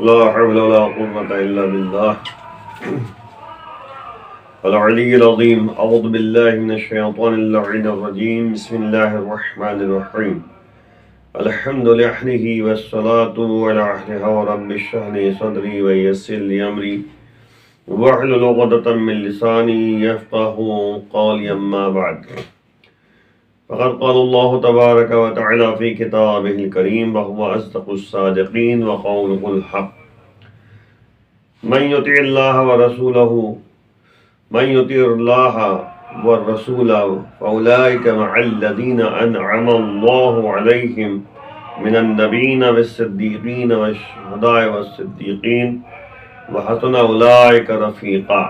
لا حول ولا قوة إلا بالله العلي العظيم. أعوذ بالله من الشيطان اللعين الرجيم. بسم الله الرحمن الرحيم. الحمد لله والصلاة على أهلها ورب اشرح لي صدري ويسر لي أمري واحلل عقدة من لساني يفقهوا قولي. أما بعد فقد قال الله تبارك وتعالى في كتابه الكريم وهو أصدق الصادقين وقوله الحق. من يطع الله ورسوله من يطع الله والرسول فأولئك مع الذين أنعم الله عليهم من النبيين والصديقين والشهداء والصديقين وحسن أولئك رفیقا.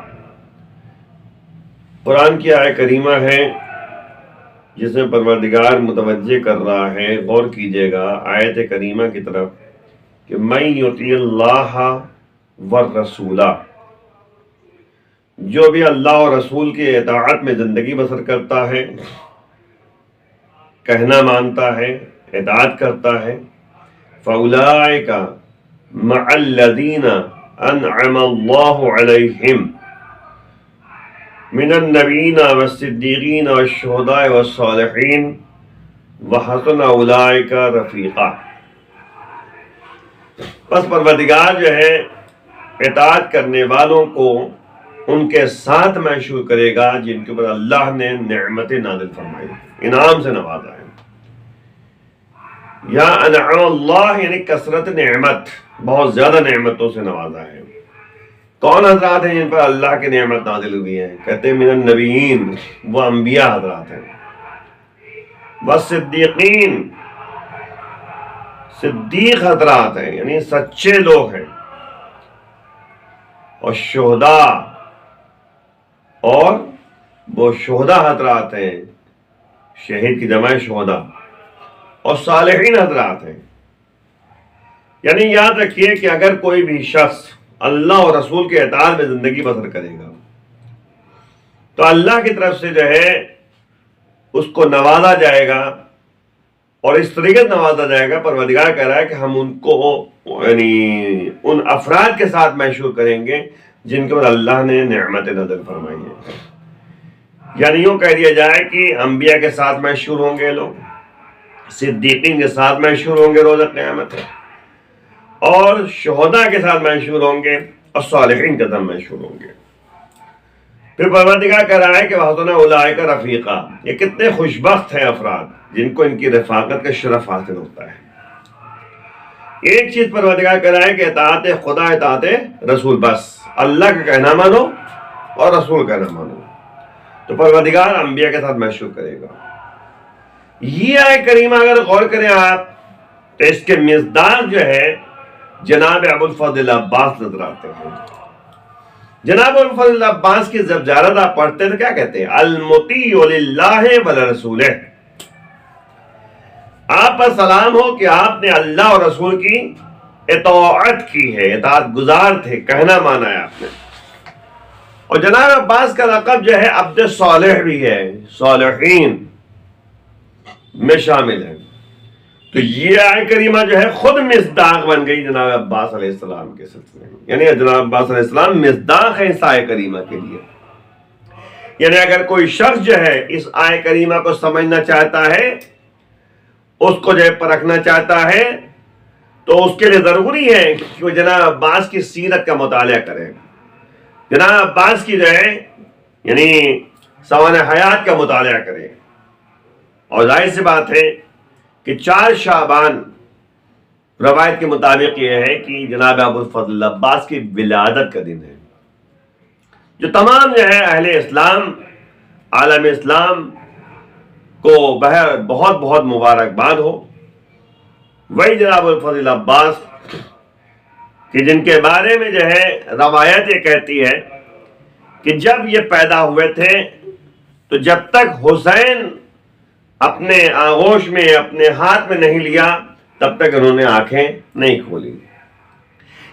قرآن کی آیت کریمہ ہے جس میں پروردگار متوجہ کر رہا ہے. غور کیجئے گا آیت کریمہ کی طرف کہ من یطیع اللہ والرسول، جو بھی اللہ اور رسول کی اطاعت میں زندگی بسر کرتا ہے، کہنا مانتا ہے، اطاعت کرتا ہے، فَأُولَٰئِكَ مَعَ الَّذِينَ أَنْعَمَ اللَّهُ عَلَيْهِمْ من النبیین والصدیقین والشہداء والصالحین وحسن اولئک رفیقا. پس پروردگار جو ہے اطاعت کرنے والوں کو ان کے ساتھ مشہور کرے گا جن کے اوپر اللہ نے نعمت نازل فرمائی، انعام سے نوازا ہے. یا انعم اللہ یعنی کثرت نعمت، بہت زیادہ نعمتوں سے نوازا ہے. کون حضرات ہیں جن پر اللہ کی نعمت نازل ہوئی ہے؟ کہتے ہیں من النبیین، وہ انبیاء حضرات ہیں. والصدیقین، صدیق حضرات ہیں یعنی سچے لوگ ہیں. اور شہداء، اور وہ شہداء حضرات ہیں، شہید کی جمع ہے شہداء. اور صالحین حضرات ہیں. یعنی یاد رکھیے کہ اگر کوئی بھی شخص اللہ اور رسول کے اطاعت میں زندگی بسر کرے گا تو اللہ کی طرف سے جو ہے اس کو نوازا جائے گا. اور اس طریقے سے نوازا جائے گا، پروردگار کہہ رہا ہے کہ ہم ان کو یعنی ان افراد کے ساتھ مشہور کریں گے جن کے اوپر اللہ نے نعمت نازل فرمائی ہے. یعنی یوں کہہ دیا جائے کہ انبیاء کے ساتھ مشہور ہوں گے لوگ، صدیقین کے ساتھ مشہور ہوں گے روز قیامت، اور شہداء کے ساتھ مشہور ہوں گے، اور صالحین کے ساتھ مشہور ہوں گے. پھر پروردگار کہہ رہا ہے کہ وَحَسُنَ أُولَٰئِكَ رَفِیقًا. یہ کتنے خوشبخت ہیں افراد جن کو ان کی رفاقت کا شرف حاصل ہوتا ہے. ایک چیز پروردگار کہہ رہا ہے کہ اطاعت خدا، اطاعت رسول، بس اللہ کا کہنا مانو اور رسول کا کہنا مانو. تو پروردگار انبیاء کے ساتھ مشہور کرے گا. یہ آیت کریمہ اگر غور کریں آپ تو اس کے مصداق جو ہے جناب ابوالفضل عباس نظر آتے ہیں. جناب ابوالفضل عباس کی جب زیارت آپ پڑھتے ہیں تو کیا کہتے ہیں؟ المطیع للہ ولرسولہ. آپ پر سلام ہو کہ آپ نے اللہ اور رسول کی اطاعت کی ہے، اطاعت گزار تھے، کہنا مانا ہے آپ نے. اور جناب عباس کا لقب جو ہے عبد صالح بھی ہے، صالحین میں شامل ہے. تو یہ آیت کریمہ جو ہے خود مصداق بن گئی جناب عباس علیہ السلام کے سلسلے میں. یعنی جناب عباس علیہ السلام مصداق ہے اس آیت کریمہ کے لیے. یعنی اگر کوئی شخص جو ہے اس آیت کریمہ کو سمجھنا چاہتا ہے، اس کو جو ہے پرکھنا چاہتا ہے، تو اس کے لیے ضروری ہے کہ وہ جناب عباس کی سیرت کا مطالعہ کرے، جناب عباس کی جو ہے یعنی سوانح حیات کا مطالعہ کرے. اور ظاہر سی بات ہے کہ 4 شعبان روایت کے مطابق یہ ہے کہ جناب ابوالفضل عباس کی ولادت کا دن ہے، جو تمام جو ہے اہل اسلام، عالم اسلام کو بہت بہت مبارکباد ہو. وہی جناب ابوالفضل عباس کہ جن کے بارے میں جو ہے روایت یہ کہتی ہے کہ جب یہ پیدا ہوئے تھے تو جب تک حسین اپنے آغوش میں، اپنے ہاتھ میں نہیں لیا، تب تک انہوں نے آنکھیں نہیں کھولی.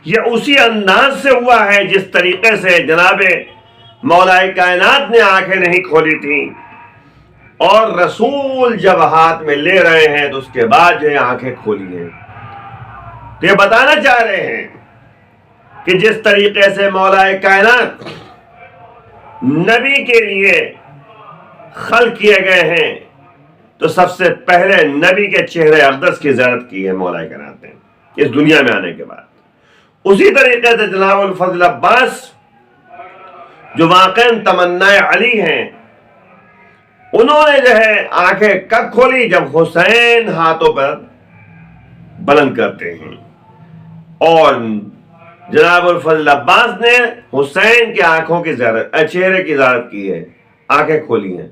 یہ اسی انداز سے ہوا ہے جس طریقے سے جناب مولا کائنات نے آنکھیں نہیں کھولی تھیں، اور رسول جب ہاتھ میں لے رہے ہیں تو اس کے بعد جو ہے آنکھیں کھولی ہیں. تو یہ بتانا چاہ رہے ہیں کہ جس طریقے سے مولا کائنات نبی کے لیے خلق کیے گئے ہیں، تو سب سے پہلے نبی کے چہرے اقدس کی زیارت کی ہے مولا کائنات نے اس دنیا میں آنے کے بعد۔ اسی طریقے سے جناب الفضل عباس جو واقعاً تمنا علی ہیں، انہوں نے جو ہے آنکھیں کب کھولی؟ جب حسین ہاتھوں پر بلند کرتے ہیں، اور جناب الفضل عباس نے حسین کے آنکھوں کی زیارت، چہرے کی زیارت کی ہے، آنکھیں کھولی ہیں۔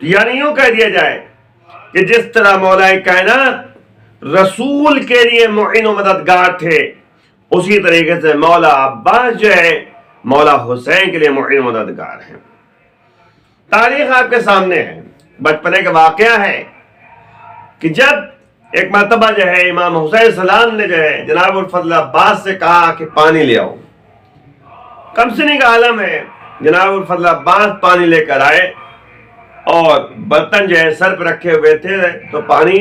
یعنی یوں کہہ دیا جائے کہ جس طرح مولا کائنات رسول کے لیے معین و مددگار تھے، اسی طریقے سے مولا عباس جو ہے مولا حسین کے لیے معین و مددگار ہیں۔ تاریخ آپ کے سامنے ہے، بچپنے کا واقعہ ہے کہ جب ایک مرتبہ جو ہے امام حسین السلام نے جو ہے جناب الفضل عباس سے کہا کہ پانی لے آؤ۔ کم سنی کا عالم ہے، جناب الفضل عباس پانی لے کر آئے اور برتن جو ہے سر پہ رکھے ہوئے تھے تو پانی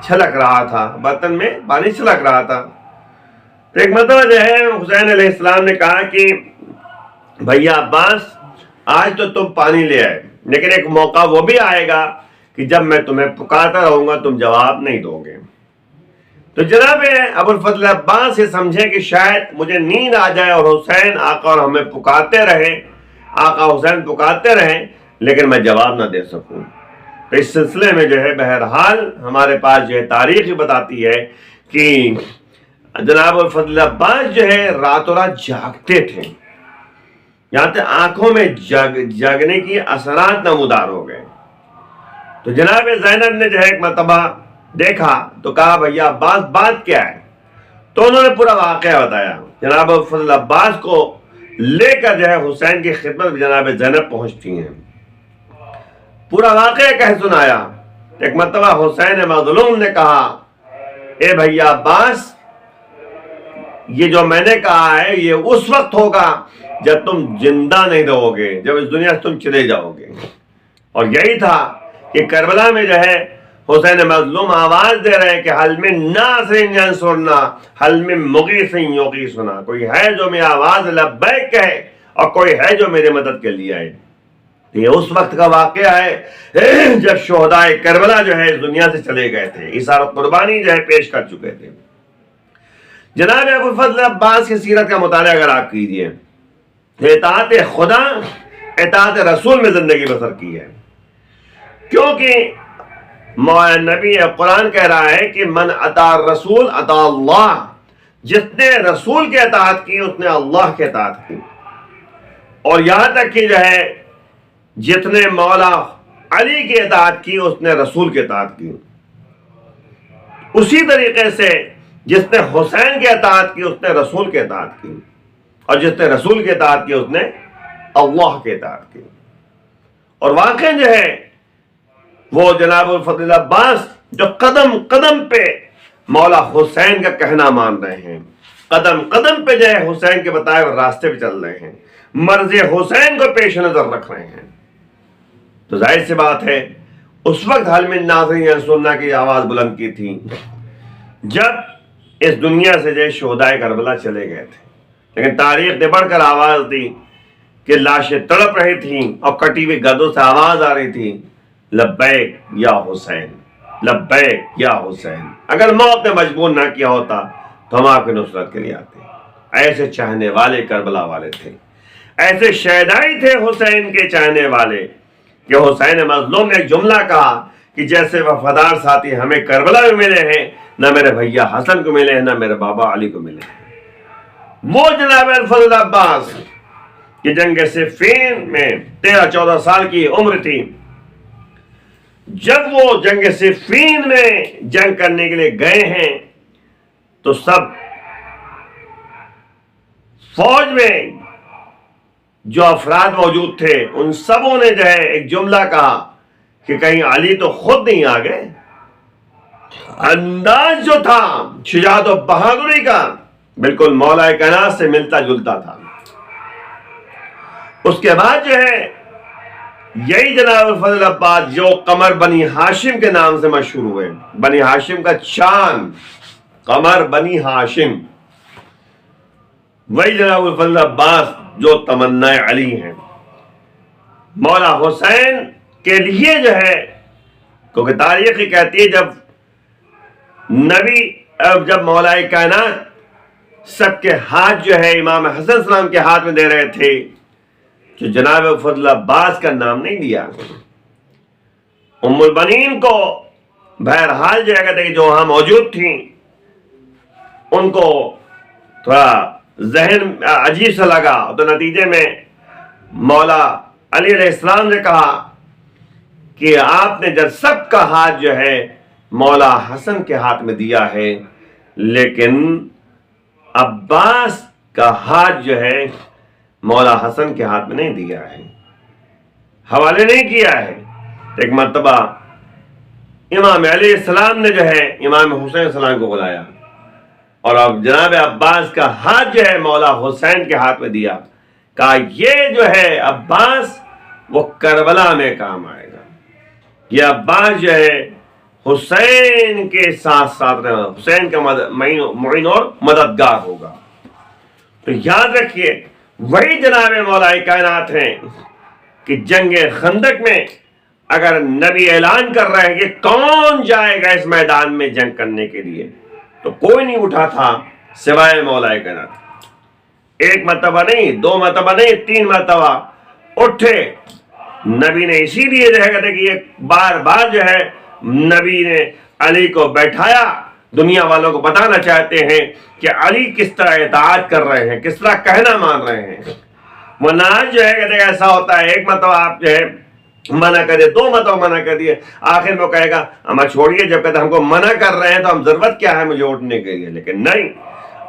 چھلک رہا تھا، برتن میں پانی چھلک رہا تھا۔ تو ایک مرتبہ جو ہے حسین علیہ السلام نے کہا کہ بھیا عباس، آج تو تم پانی لے آئے، لیکن ایک موقع وہ بھی آئے گا کہ جب میں تمہیں پکارتا رہوں گا تم جواب نہیں دو گے۔ تو جناب ابو الفضل عباس یہ سمجھے کہ شاید مجھے نیند آ جائے اور حسین آقا اور ہمیں پکارتے رہے، آقا حسین پکارتے رہیں، لیکن میں جواب نہ دے سکوں۔ تو اس سلسلے میں جو ہے بہرحال ہمارے پاس جو ہے تاریخ ہی بتاتی ہے کہ جناب الفضل عباس جو ہے راتوں رات جاگتے تھے، یہاں تک آنکھوں میں جاگنے کی اثرات نمودار ہو گئے۔ تو جناب زینب نے جو ہے ایک مرتبہ دیکھا تو کہا بھیا عباس بات کیا ہے؟ تو انہوں نے پورا واقعہ بتایا۔ جناب الفضل عباس کو لے کر جو ہے حسین کی خدمت میں جناب زینب پہنچتی ہیں، پورا واقعہ کہہ سنایا۔ ایک مرتبہ حسین مظلوم نے کہا اے بھیا عباس، یہ جو میں نے کہا ہے یہ اس وقت ہوگا جب تم زندہ نہیں رہو گے، جب اس دنیا سے تم چلے جاؤ گے۔ اور یہی تھا کہ کربلا میں جو ہے حسین مظلوم آواز دے رہے کہ حل من ناصر ینصرنا حل من مغیث یغیثنا، کوئی ہے جو میں آواز لبیک کہے اور کوئی ہے جو میرے مدد کے لیے آئے۔ یہ اس وقت کا واقعہ ہے جب شہدائے کربلا جو ہے اس دنیا سے چلے گئے تھے، ایثار قربانی جو ہے پیش کر چکے تھے۔ جناب ابو الفضل عباس کی سیرت کا مطالعہ اگر آپ کیجئے، اطاعت خدا اطاعت رسول میں زندگی بسر کی ہے، کیونکہ نبی قرآن کہہ رہا ہے کہ من اطاع الرسول اطاع اللہ، جس نے رسول کی اطاعت کی اس نے اللہ کی اطاعت کی۔ اور یہاں تک کہ جو ہے جتنے مولا علی کی اطاعت کی اس نے رسول کی اطاعت کی، اسی طریقے سے جس نے حسین کی اطاعت کی اس نے رسول کی اطاعت کی، اور جس نے رسول کی اطاعت کی اس نے اللہ کی اطاعت کی۔ اور واقع جو ہے وہ جناب الفضل عباس جو قدم قدم پہ مولا حسین کا کہنا مان رہے ہیں، قدم قدم پہ جو ہے حسین کے بتائے ہوئے راستے پہ چل رہے ہیں، مرض حسین کو پیش نظر رکھ رہے ہیں، تو ظاہر سی بات ہے اس وقت حل من ناصر ینصرنا کی آواز بلند کی تھی جب اس دنیا سے جو شہدائے کربلا چلے گئے تھے۔ لیکن تاریخ نے بڑھ کر آواز دی کہ لاشیں تڑپ رہی تھیں اور کٹی ہوئی گدوں سے آواز آ رہی تھی لبیک یا حسین، لبیک یا حسین۔ اگر موت نے مجبور نہ کیا ہوتا تو ہم آپ کی نصرت کے لیے آتے۔ ایسے چاہنے والے کربلا والے تھے، ایسے شہدائی تھے حسین کے چاہنے والے کہ حسین مظلوم نے ایک جملہ کہا کہ جیسے وفادار ساتھی ہمیں کربلا میں ملے ہیں، نہ میرے بھیا حسن کو ملے ہیں، نہ میرے بابا علی کو ملے ہیں۔ وہ جناب الفضل عباس کی جنگ صفین میں 13-14 سال کی عمر تھی، جب وہ جنگ صفین میں جنگ کرنے کے لیے گئے ہیں تو سب فوج میں جو افراد موجود تھے ان سبوں نے جو ہے ایک جملہ کہا کہ کہیں علی تو خود نہیں آ گئے۔ انداز جو تھا شجاعت و بہادری کا بالکل مولا کائنات سے ملتا جلتا تھا۔ اس کے بعد جو ہے یہی جناب الفضل عباس جو قمر بنی ہاشم کے نام سے مشہور ہوئے، بنی ہاشم کا چاند، قمر بنی ہاشم، وہی جناب الفضل عباس جو تمنا علی ہیں۔ مولا حسین کے لیے جو ہے، کیونکہ تاریخ ہی کہتی ہے جب مولا کائنات سب کے ہاتھ جو ہے امام حسن السلام کے ہاتھ میں دے رہے تھے، جو جناب فضل عباس کا نام نہیں لیا۔ ام البنین کو بہرحال جو ہے کہتے کہ جو وہاں موجود تھیں ان کو تھوڑا ذہن عجیب سا لگا، تو نتیجے میں مولا علی علیہ السلام نے کہا کہ آپ نے جب سب کا ہاتھ جو ہے مولا حسن کے ہاتھ میں دیا ہے، لیکن عباس کا ہاتھ جو ہے مولا حسن کے ہاتھ میں نہیں دیا ہے، حوالے نہیں کیا ہے۔ ایک مرتبہ امام علیہ السلام نے جو ہے امام حسین السلام کو بلایا اور اب جناب عباس کا ہاتھ جو ہے مولا حسین کے ہاتھ میں دیا، کہا یہ جو ہے عباس وہ کربلا میں کام آئے گا، یہ عباس جو ہے حسین کے ساتھ ساتھ رہے، حسین کا معین اور مددگار ہوگا۔ تو یاد رکھیے وہی جناب مولا کائنات ہیں کہ جنگ خندق میں اگر نبی اعلان کر رہے ہیں کہ کون جائے گا اس میدان میں جنگ کرنے کے لیے، تو کوئی نہیں اٹھا تھا سوائے مولا کائنات۔ ایک مرتبہ نہیں، دو مرتبہ نہیں، 3 مرتبہ اٹھے نبی نے۔ اسی لیے جو ہے کہتے کہ یہ بار بار جو ہے نبی نے علی کو بیٹھایا، دنیا والوں کو بتانا چاہتے ہیں کہ علی کس طرح اطاعت کر رہے ہیں، کس طرح کہنا مان رہے ہیں۔ ورنہ جو ہے کہتے ایسا ہوتا ہے ایک مرتبہ آپ جو ہے منع کر دے، 2 مرتبہ منع کر دیے، آخر میں وہ کہے گا ہمیں چھوڑیے، جب کہتے ہم کو منع کر رہے ہیں تو ہم ضرورت کیا ہے مجھے اٹھنے کے لیے۔ لیکن نہیں،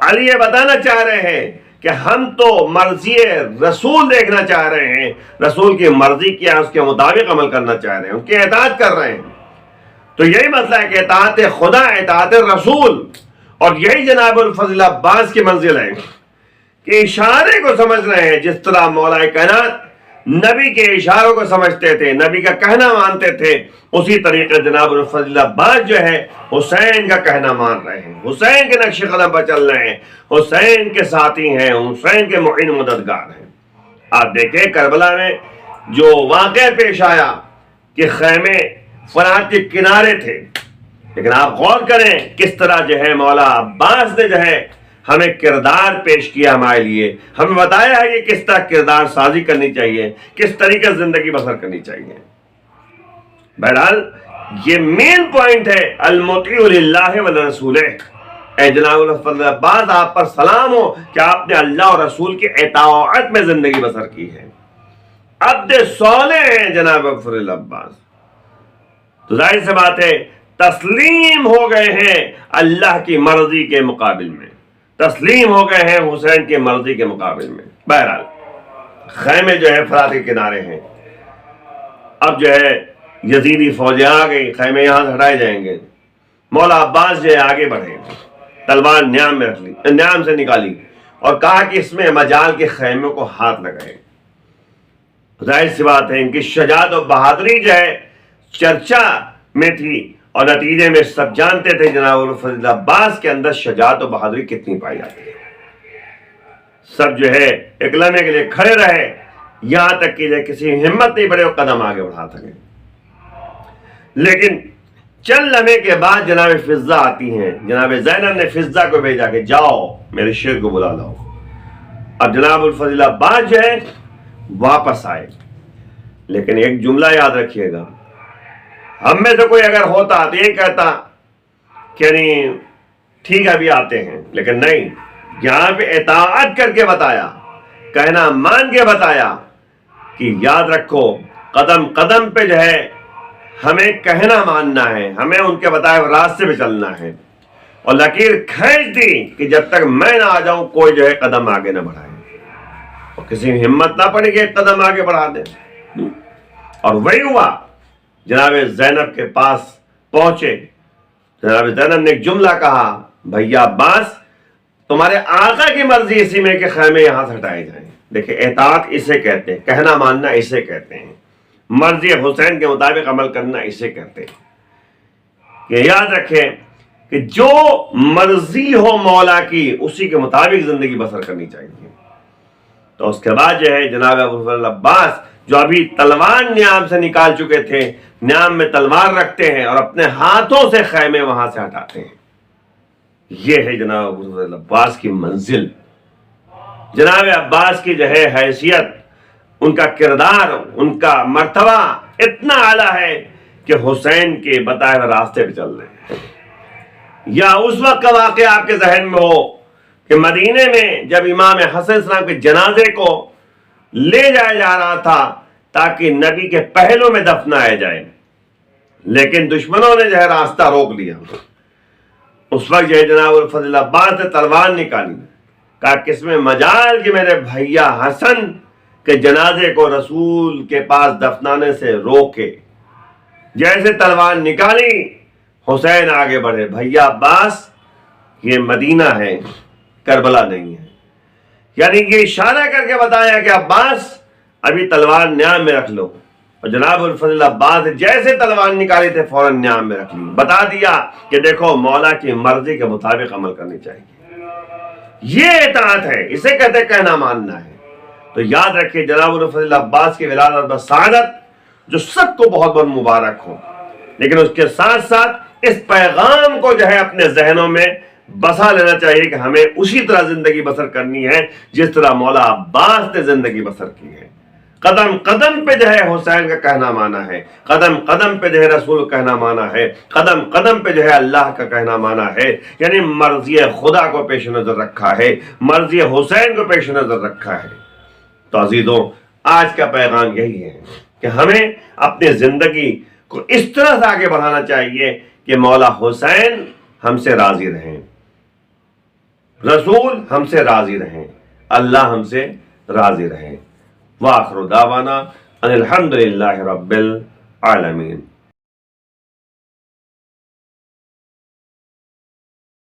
علی یہ بتانا چاہ رہے ہیں کہ ہم تو مرضی رسول دیکھنا چاہ رہے ہیں، رسول کی مرضی کیا ہے اس کے مطابق عمل کرنا چاہ رہے ہیں، ان کی اطاعت کر رہے ہیں۔ تو یہی مسئلہ ہے کہ اطاعت خدا، اطاعت رسول، اور یہی جناب الفضل عباس کی منزل ہے کہ اشارے کو سمجھ رہے ہیں۔ جس طرح مولا کائنات نبی کے اشاروں کو سمجھتے تھے، نبی کا کہنا مانتے تھے، اسی طریقے جناب الفضل عباس جو ہے حسین کا کہنا مان رہے ہیں، حسین کے نقش قدم پر چل رہے ہیں، حسین کے ساتھی ہیں، حسین کے معین مددگار ہیں۔ آپ دیکھیں کربلا میں جو واقعہ پیش آیا کہ خیمے فرات کے کنارے تھے، لیکن آپ غور کریں کس طرح جو ہے مولا عباس نے جو ہے ہمیں کردار پیش کیا، ہمارے لیے ہمیں بتایا ہے کہ کس طرح کردار سازی کرنی چاہیے، کس طریقے سے زندگی بسر کرنی چاہیے۔ بہرحال یہ مین پوائنٹ ہے، المطیع للہ ولرسولہ۔ اے جناب الفضل عباس، آپ پر سلام ہو کہ آپ نے اللہ اور رسول کی اطاعت میں زندگی بسر کی ہے، عبد صالح ہیں جناب الفضل عباس۔ تو ظاہر سی بات ہے تسلیم ہو گئے ہیں اللہ کی مرضی کے مقابل میں، تسلیم ہو گئے ہیں حسین کی مرضی کے مقابل میں۔ بہرحال خیمے جو ہے فرات کے کنارے ہیں، اب جو ہے یزیدی فوجیں آ گئی، خیمے یہاں سے ہٹائے جائیں گے۔ مولا عباس جو ہے آگے بڑھے، تلوار نیام میں رکھ لی، نیام سے نکالی اور کہا کہ اس میں مجال کے خیموں کو ہاتھ لگائے۔ ظاہر سی بات ہے ان کی شجاعت و بہادری جو ہے چرچا میں تھی، اور نتیجے میں سب جانتے تھے جناب الفضل عباس کے اندر شجاعت و بہادری کتنی پائی جاتی ہے۔ سب جو ہے ایک لمحے کے لیے کھڑے رہے، یہاں تک کہ کسی ہمت نہیں پڑے وہ قدم آگے بڑھا سکے۔ لیکن چند لمحے کے بعد جناب فضہ آتی ہیں، جناب زینب نے فضہ کو بھیجا کہ جاؤ میرے شیر کو بلا لاؤ۔ اب جناب الفضل عباس جو ہے واپس آئے، لیکن ایک جملہ یاد رکھیے گا، ہم میں سے کوئی اگر ہوتا تو یہ کہتا کہ نہیں ٹھیک ہے ابھی آتے ہیں، لیکن نہیں، یہاں پہ اطاعت کر کے بتایا، کہنا مان کے بتایا کہ یاد رکھو قدم قدم پہ جو ہے ہمیں کہنا ماننا ہے، ہمیں ان کے بتائے ہوئے راستے پہ چلنا ہے، اور لکیر کھینچ دی کہ جب تک میں نہ آ جاؤں کوئی جو ہے قدم آگے نہ بڑھائے، اور کسی میں ہمت نہ پڑے کہ ایک قدم آگے بڑھا دے۔ اور وہی ہوا، جناب زینب کے پاس پہنچے، جناب زینب نے ایک جملہ کہا، بھیا عباس تمہارے آقا کی مرضی اسی میں کہ خیمے یہاں سے ہٹائے جائیں۔ دیکھیں اطاعت اسے کہتے ہیں، کہنا ماننا اسے کہتے ہیں، مرضی حسین کے مطابق عمل کرنا اسے کہتے ہیں۔ کہ یاد رکھیں کہ جو مرضی ہو مولا کی اسی کے مطابق زندگی بسر کرنی چاہیے۔ تو اس کے بعد جو ہے جناب ابو الفضل عباس جو ابھی تلوار نیام سے نکال چکے تھے، نیام میں تلوار رکھتے ہیں اور اپنے ہاتھوں سے خیمے وہاں سے ہٹاتے ہیں۔ یہ ہے جناب ابو الفضل عباس کی منزل، جناب عباس کی جو ہے حیثیت، ان کا کردار، ان کا مرتبہ اتنا اعلیٰ ہے کہ حسین کے بتائے ہوئے راستے پہ چل رہے ہیں۔ یا اس وقت کا واقعہ آپ کے ذہن میں ہو کہ مدینے میں جب امام حسن السلام کے جنازے کو لے جایا جا رہا تھا تاکہ نبی کے پہلو میں دفنایا جائے، لیکن دشمنوں نے جو ہے راستہ روک لیا۔ اس وقت جو ہے جناب الفضل عباس نے تلوار نکالی، کہا کس میں مجال کہ میرے بھیا حسن کے جنازے کو رسول کے پاس دفنانے سے روکے۔ جیسے تلوار نکالی حسین آگے بڑھے، بھیا عباس یہ مدینہ ہے، کربلا نہیں ہے۔ یعنی یہ اشارہ کر کے بتایا کہ عباس ابھی تلوار نیام میں رکھ لو، اور جناب الفضل عباس جیسے تلوار نکالی تھے فوراً نیام میں رکھ لی، بتا دیا کہ دیکھو مولا کی مرضی کے مطابق عمل کرنی چاہیے۔ یہ اطاعت ہے، اسے کہتے کہنا ماننا ہے۔ تو یاد رکھیے جناب الفضل عباس کی ولادت و سعادت جو سب کو بہت بہت مبارک ہو، لیکن اس کے ساتھ ساتھ اس پیغام کو جو ہے اپنے ذہنوں میں بسا لینا چاہیے کہ ہمیں اسی طرح زندگی بسر کرنی ہے جس طرح مولا عباس نے زندگی بسر کی ہے۔ قدم قدم پہ جو ہے حسین کا کہنا مانا ہے، قدم قدم پہ جو ہے رسول کا کہنا مانا ہے، قدم قدم پہ جو ہے اللہ کا کہنا مانا ہے، یعنی مرضی خدا کو پیش نظر رکھا ہے، مرضی حسین کو پیش نظر رکھا ہے۔ تو عزیزوں، آج کا پیغام یہی ہے کہ ہمیں اپنی زندگی کو اس طرح سے آگے بڑھانا چاہیے کہ مولا حسین ہم سے راضی رہیں، رسول ہم سے راضی رہیں، اللہ ہم سے راضی رہیں۔ وآخر دعوانا ان الحمد للہ رب العالمین۔